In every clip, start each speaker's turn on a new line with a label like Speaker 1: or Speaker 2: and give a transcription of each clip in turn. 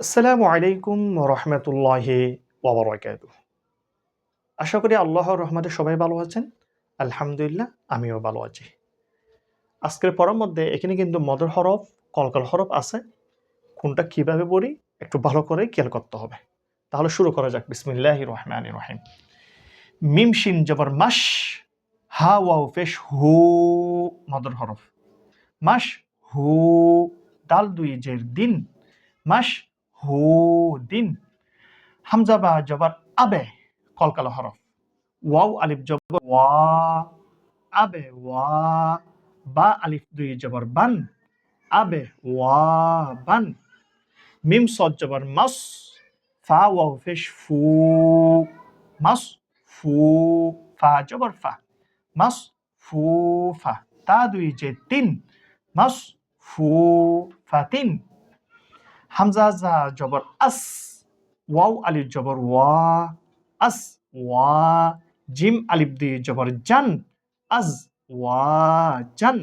Speaker 1: আসসালামু আলাইকুম রহমতুল্লাহি ওয়াবারাকাতুহু। আশা করি আল্লাহর রহমতে সবাই ভালো আছেন। আলহামদুলিল্লাহ আমিও ভালো আছি। আজকের পড়ার মধ্যে এখানে কিন্তু মদের হরফ, কলকল হরফ আছে। কোনটা কিভাবে পড়ি একটু ভালো করে খেয়াল করতে হবে। তাহলে শুরু করা যাক। বিসমিল্লাহির রহমানির রহিম। মিম শিন জবর মাস, হা ওয়াও পেশ হু মদের হরফ। মাস হু, দাল দুই জের দিন, মাস হু দিন। হামজা বা জবর আবে, কলকালো হরফ। ওয়াও আলিফ জবর ওয়া, আবে ওয়া। বা আলিফ দুই জবর বান, আবে ওয়া বান। মিম সদ জবর মাস, ফা ওয়াও পেশ ফু, মাস ফু। ফা জবর ফা, মাস ফু ফা। তা দুই যে তিন, মাস ফু ফাতিন। হামজা জা জবর আস, ওয়াও আলিফ জবর ওয়া, আস ওয়া। জিম আলিফ দিয়ে জবর জান, আজ ওয়া জান।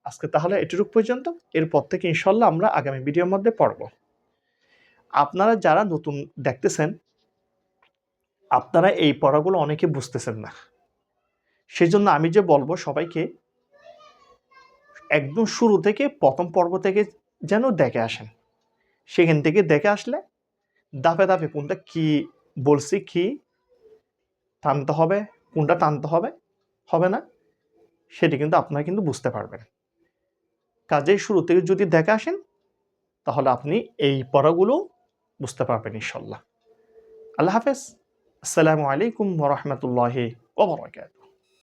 Speaker 1: আজকে তাহলে এটুকু পর্যন্ত। এরপর থেকে ইনশাল্লাহ আমরা আগামী ভিডিওর মধ্যে পড়ব। আপনারা যারা নতুন দেখতেছেন, আপনারা এই পড়াগুলো অনেকে বুঝতেছেন না। সেজন্য আমি যে বলবো সবাইকে একদম শুরু থেকে প্রথম পর্ব থেকে যেন দেখে আসেন। সেখান থেকে দেখে আসলে ধাপে ধাপে কোনটা কি বলছি, কি টানতে হবে, কোনটা টানতে হবে, হবে না, সেটি কিন্তু আপনারা কিন্তু বুঝতে পারবেন। কাজেই শুরু থেকে যদি দেখে আসেন তাহলে আপনি এই পড়াগুলো বুঝতে পারবেন ইনশাল্লাহ। আল্লাহ হাফেজ। আসসালামু আলাইকুম ওয়া রাহমাতুল্লাহি ওয়া বারাকাতুহু।